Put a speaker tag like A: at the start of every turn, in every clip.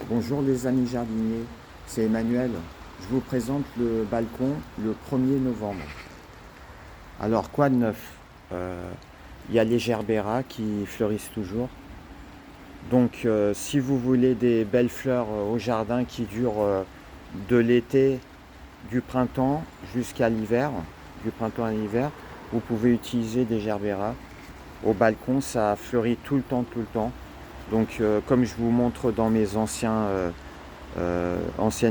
A: Bonjour les amis jardiniers, c'est Emmanuel. Je vous présente le balcon le 1er novembre. Alors quoi de neuf? Il y a les gerbéras qui fleurissent toujours. Donc si vous voulez des belles fleurs au jardin qui durent de l'été, du printemps jusqu'à l'hiver, du printemps à l'hiver, vous pouvez utiliser des gerbéras. Au balcon, ça fleurit tout le temps, tout le temps. Donc comme je vous montre dans mes anciennes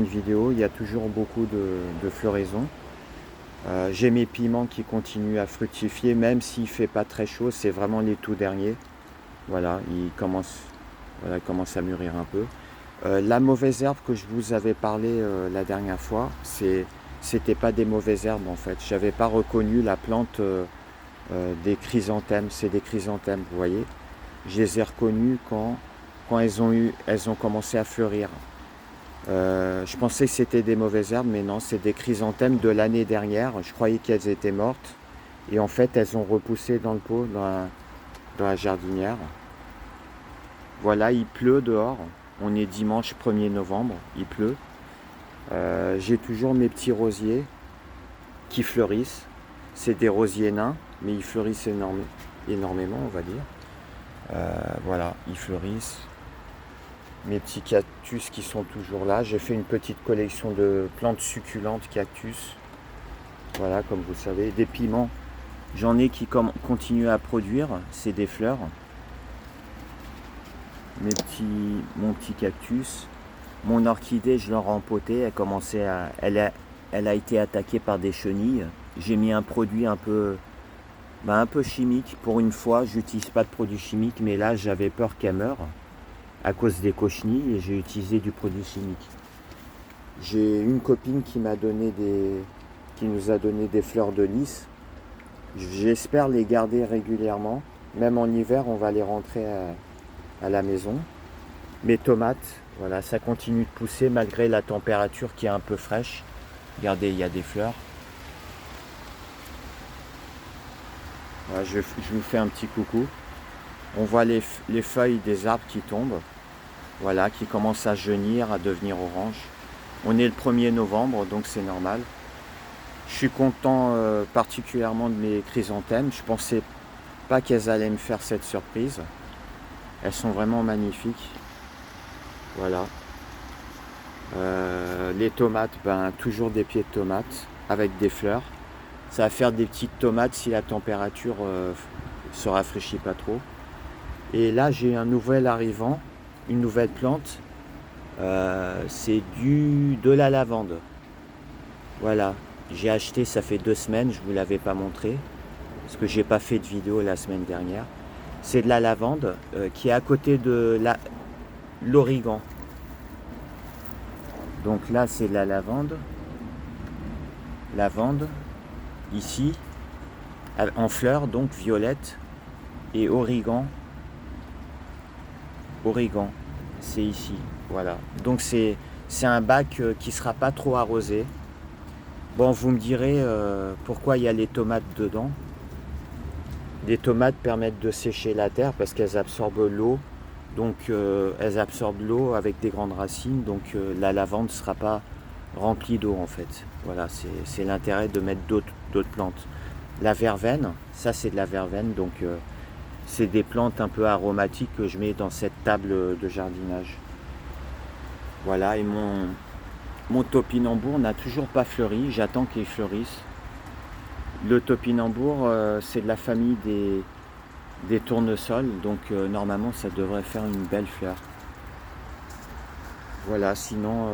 A: vidéos, il y a toujours beaucoup de floraison. J'ai mes piments qui continuent à fructifier, même s'il ne fait pas très chaud, c'est vraiment les tout derniers. Voilà, ils commencent à mûrir un peu. La mauvaise herbe que je vous avais parlé la dernière fois, c'était pas des mauvaises herbes en fait. J'avais pas reconnu la plante des chrysanthèmes, c'est des chrysanthèmes, vous voyez. Je les ai reconnues quand elles ont commencé à fleurir. Je pensais que c'était des mauvaises herbes, mais non, c'est des chrysanthèmes de l'année dernière. Je croyais qu'elles étaient mortes. Et en fait, elles ont repoussé dans le pot, dans la jardinière. Voilà, il pleut dehors. On est dimanche 1er novembre, il pleut. J'ai toujours mes petits rosiers qui fleurissent. C'est des rosiers nains, mais ils fleurissent énormément, on va dire. Voilà, ils fleurissent. Mes petits cactus qui sont toujours là. J'ai fait une petite collection de plantes succulentes cactus. Voilà, comme vous savez. Des piments, j'en ai qui continuent à produire. C'est des fleurs. Mon petit cactus. Mon orchidée, je l'ai rempotée. Elle a été attaquée par des chenilles. J'ai mis un produit un peu chimique. Pour une fois, j'utilise pas de produit chimique, mais là, j'avais peur qu'elle meure à cause des cochenilles et j'ai utilisé du produit chimique. J'ai une copine qui nous a donné des fleurs de lys. J'espère les garder régulièrement. Même en hiver, on va les rentrer à la maison. Mes tomates, voilà, ça continue de pousser malgré la température qui est un peu fraîche. Regardez, il y a des fleurs. Voilà, je vous fais un petit coucou. On voit les feuilles des arbres qui tombent. Voilà, qui commencent à jaunir, à devenir orange. On est le 1er novembre, donc c'est normal. Je suis content particulièrement de mes chrysanthèmes. Je pensais pas qu'elles allaient me faire cette surprise. Elles sont vraiment magnifiques. Voilà. Les tomates, toujours des pieds de tomates avec des fleurs. Ça va faire des petites tomates si la température se rafraîchit pas trop. Et là, j'ai un nouvel arrivant, une nouvelle plante. C'est de la lavande. Voilà, j'ai acheté, ça fait 2 semaines, je ne vous l'avais pas montré, parce que j'ai pas fait de vidéo la semaine dernière. C'est de la lavande qui est à côté de l'origan. Donc là, c'est de la lavande. Lavande, ici, en fleurs, donc violette, et origan. Origan, c'est ici, voilà. Donc c'est un bac qui sera pas trop arrosé. Bon, vous me direz pourquoi il y a les tomates dedans. Les tomates permettent de sécher la terre parce qu'elles absorbent l'eau. Donc elles absorbent l'eau avec des grandes racines. Donc la lavande ne sera pas remplie d'eau en fait. Voilà, c'est l'intérêt de mettre d'autres plantes. La verveine, ça c'est de la verveine. Donc c'est des plantes un peu aromatiques que je mets dans cette table de jardinage. Voilà, et mon topinambour n'a toujours pas fleuri, j'attends qu'il fleurisse. Le topinambour, c'est de la famille des tournesols, donc normalement ça devrait faire une belle fleur. Voilà, sinon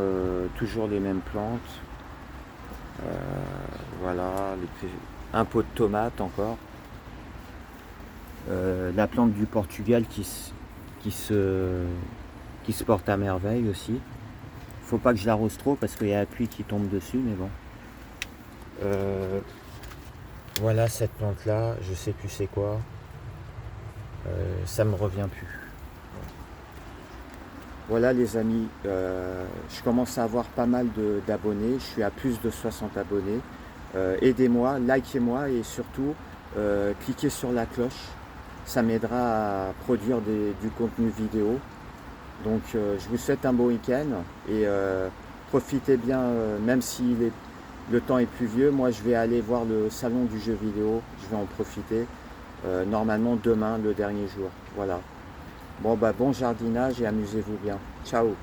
A: toujours les mêmes plantes. Voilà, un pot de tomates encore. La plante du Portugal qui se porte à merveille aussi. Faut pas que je l'arrose trop parce qu'il y a la pluie qui tombe dessus, mais bon. Voilà cette plante là, je sais plus c'est quoi. Ça me revient plus. Voilà les amis, je commence à avoir pas mal d'abonnés, je suis à plus de 60 abonnés. Aidez-moi, likez-moi et surtout cliquez sur la cloche. Ça m'aidera à produire du contenu vidéo. Donc je vous souhaite un beau week-end et profitez bien, même si le temps est pluvieux. Moi je vais aller voir le salon du jeu vidéo, je vais en profiter. Normalement demain, le dernier jour. Voilà. Bon bah bon jardinage et amusez-vous bien. Ciao.